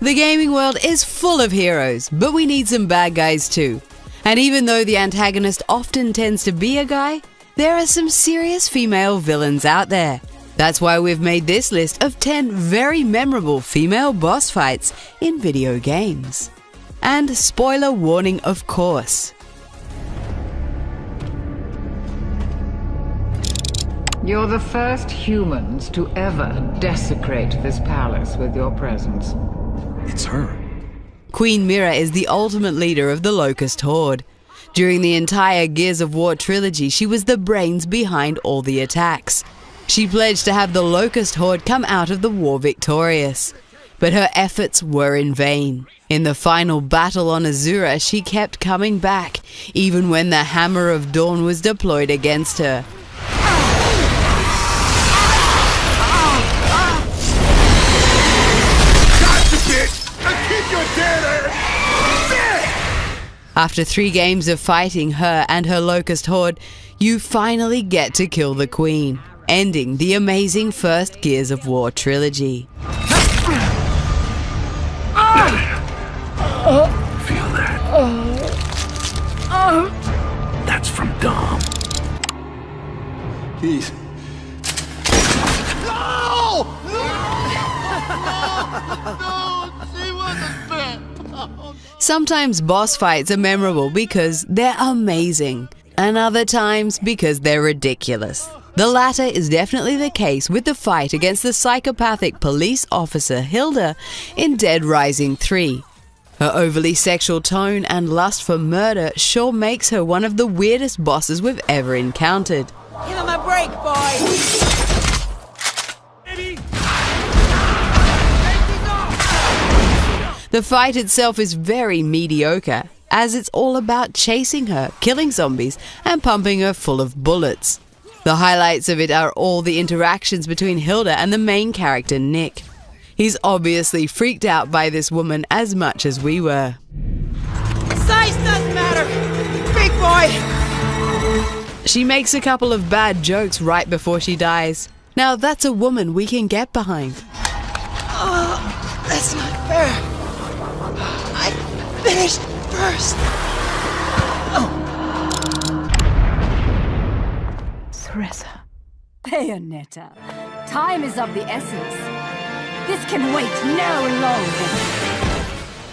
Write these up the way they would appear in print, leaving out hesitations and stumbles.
The gaming world is full of heroes, but we need some bad guys too. And even though the antagonist often tends to be a guy, there are some serious female villains out there. That's why we've made this list of 10 very memorable female boss fights in video games. And spoiler warning, of course. You're the first humans to ever desecrate this palace with your presence. It's her. Queen Mira is the ultimate leader of the Locust Horde. During the entire Gears of War trilogy, she was the brains behind all the attacks. She pledged to have the Locust Horde come out of the war victorious. But her efforts were in vain. In the final battle on Azura, she kept coming back, even when the Hammer of Dawn was deployed against her. After 3 games of fighting her and her Locust Horde, you finally get to kill the Queen, ending the amazing first Gears of War trilogy. Feel that? That's from Dom. Jeez. No! No! She wasn't bad. Sometimes boss fights are memorable because they're amazing, and other times because they're ridiculous. The latter is definitely the case with the fight against the psychopathic police officer Hilda in Dead Rising 3. Her overly sexual tone and lust for murder sure makes her one of the weirdest bosses we've ever encountered. Give him a break, boy! The fight itself is very mediocre, as it's all about chasing her, killing zombies, and pumping her full of bullets. The highlights of it are all the interactions between Hilda and the main character, Nick. He's obviously freaked out by this woman as much as we were. Size doesn't matter! Big boy! She makes a couple of bad jokes right before she dies. Now that's a woman we can get behind. Oh, that's not fair. I finished first. Cereza. Bayonetta. Time is of the essence. This can wait no longer.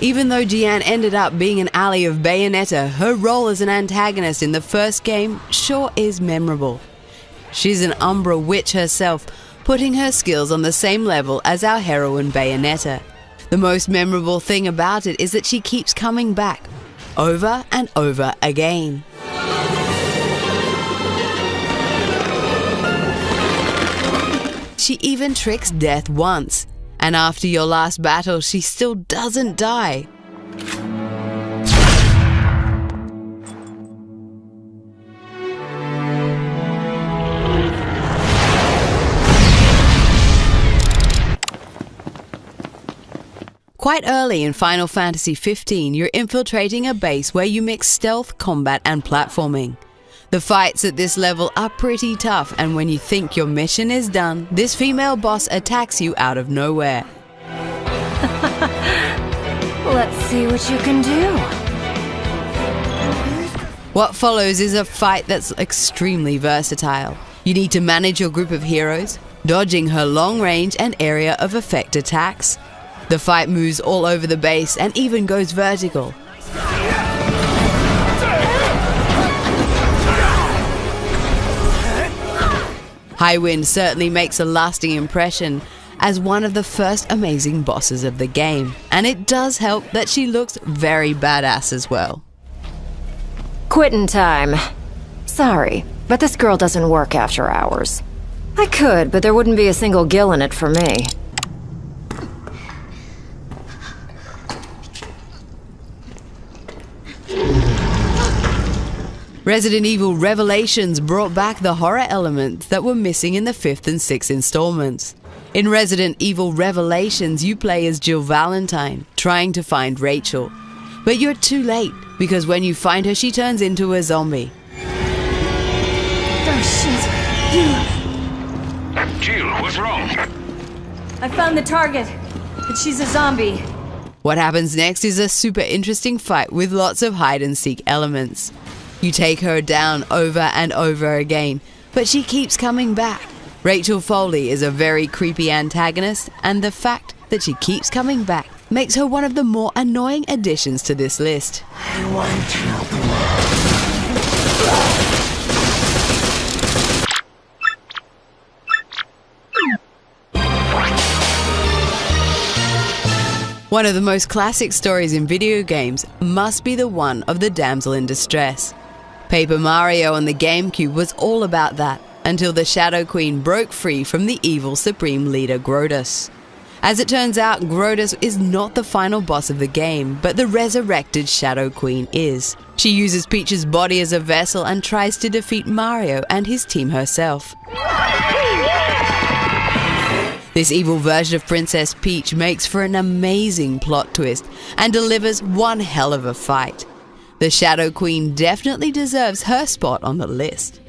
Even though Diane ended up being an ally of Bayonetta, her role as an antagonist in the first game sure is memorable. She's an Umbra witch herself, putting her skills on the same level as our heroine Bayonetta. The most memorable thing about it is that she keeps coming back, over and over again. She even tricks death once, and after your last battle, she still doesn't die. Quite early in Final Fantasy XV, you're infiltrating a base where you mix stealth, combat, and platforming. The fights at this level are pretty tough, and when you think your mission is done, this female boss attacks you out of nowhere. Let's see what you can do. What follows is a fight that's extremely versatile. You need to manage your group of heroes, dodging her long range and area of effect attacks. The fight moves all over the base and even goes vertical. Highwind certainly makes a lasting impression as one of the first amazing bosses of the game, and it does help that she looks very badass as well. Quitting time. Sorry, but this girl doesn't work after hours. I could, but there wouldn't be a single gill in it for me. Resident Evil Revelations brought back the horror elements that were missing in the 5th and 6th installments. In Resident Evil Revelations, you play as Jill Valentine, trying to find Rachel. But you're too late, because when you find her, she turns into a zombie. Oh shit, Jill, what's wrong? I found the target, but she's a zombie. What happens next is a super interesting fight with lots of hide-and-seek elements. You take her down over and over again, but she keeps coming back. Rachel Foley is a very creepy antagonist, and the fact that she keeps coming back makes her one of the more annoying additions to this list. One of the most classic stories in video games must be the one of the damsel in distress. Paper Mario on the GameCube was all about that, until the Shadow Queen broke free from the evil Supreme Leader Grottus. As it turns out, Grottus is not the final boss of the game, but the resurrected Shadow Queen is. She uses Peach's body as a vessel and tries to defeat Mario and his team herself. This evil version of Princess Peach makes for an amazing plot twist and delivers one hell of a fight. The Shadow Queen definitely deserves her spot on the list.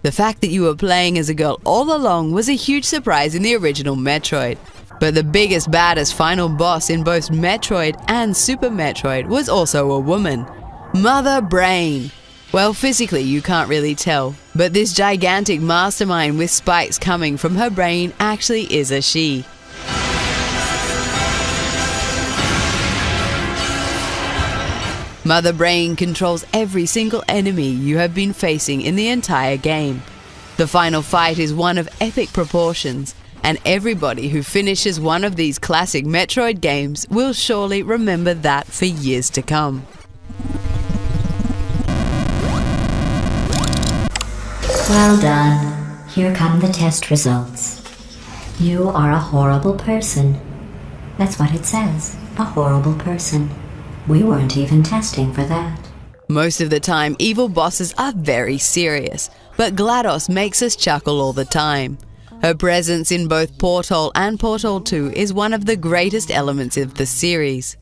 The fact that you were playing as a girl all along was a huge surprise in the original Metroid. But the biggest, baddest final boss in both Metroid and Super Metroid was also a woman. Mother Brain. Well, physically you can't really tell, but this gigantic mastermind with spikes coming from her brain actually is a she. Mother Brain controls every single enemy you have been facing in the entire game. The final fight is one of epic proportions, and everybody who finishes one of these classic Metroid games will surely remember that for years to come. Well done. Here come the test results. You are a horrible person. That's what it says. A horrible person. We weren't even testing for that. Most of the time, evil bosses are very serious, but GLaDOS makes us chuckle all the time. Her presence in both Portal and Portal 2 is one of the greatest elements of the series.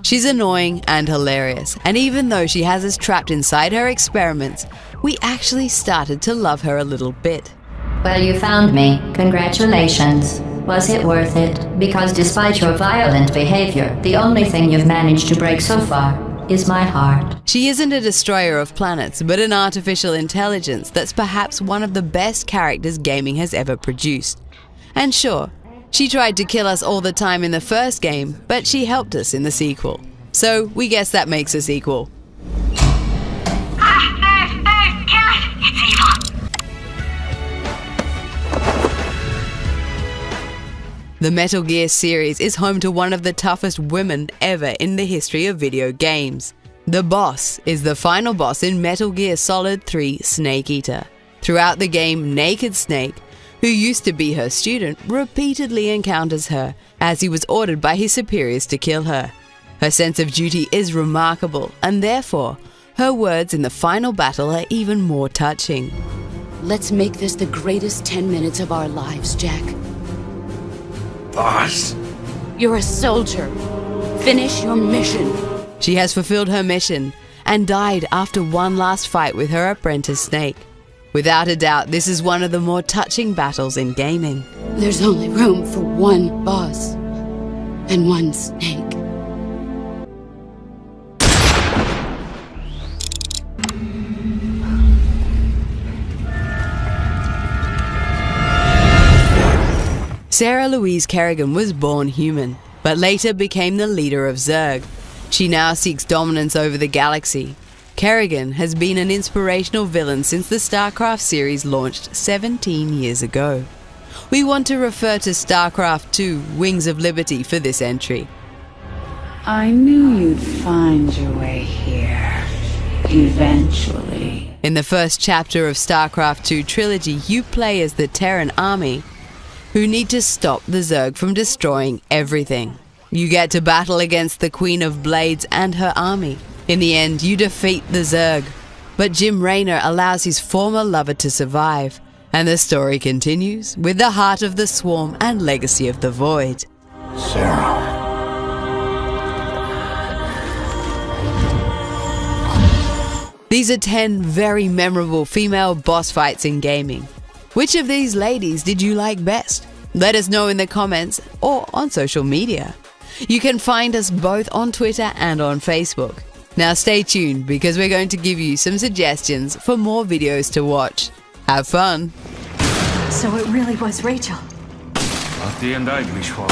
She's annoying and hilarious, and even though she has us trapped inside her experiments, we actually started to love her a little bit. Well, you found me. Congratulations. Was it worth it? Because despite your violent behavior, the only thing you've managed to break so far is my heart. She isn't a destroyer of planets, but an artificial intelligence that's perhaps one of the best characters gaming has ever produced. And sure, she tried to kill us all the time in the first game, but she helped us in the sequel. So we guess that makes us equal. The Metal Gear series is home to one of the toughest women ever in the history of video games. The boss is the final boss in Metal Gear Solid 3 Snake Eater. Throughout the game, Naked Snake, who used to be her student, repeatedly encounters her as he was ordered by his superiors to kill her. Her sense of duty is remarkable, and therefore, her words in the final battle are even more touching. Let's make this the greatest 10 minutes of our lives, Jack. Boss? You're a soldier. Finish your mission. She has fulfilled her mission and died after one last fight with her apprentice Snake. Without a doubt, this is one of the more touching battles in gaming. There's only room for one boss and one Snake. Sarah Louise Kerrigan was born human, but later became the leader of Zerg. She now seeks dominance over the galaxy. Kerrigan has been an inspirational villain since the StarCraft series launched 17 years ago. We want to refer to StarCraft II: Wings of Liberty for this entry. I knew you'd find your way here. Eventually. In the first chapter of StarCraft II Trilogy, you play as the Terran army, who need to stop the Zerg from destroying everything. You get to battle against the Queen of Blades and her army. In the end, you defeat the Zerg, but Jim Raynor allows his former lover to survive, and the story continues with the Heart of the Swarm and Legacy of the Void. Sarah. These are 10 very memorable female boss fights in gaming. Which of these ladies did you like best? Let us know in the comments or on social media. You can find us both on Twitter and on Facebook. Now stay tuned because we're going to give you some suggestions for more videos to watch. Have fun! So it really was Rachel. At the end, I'd wish for.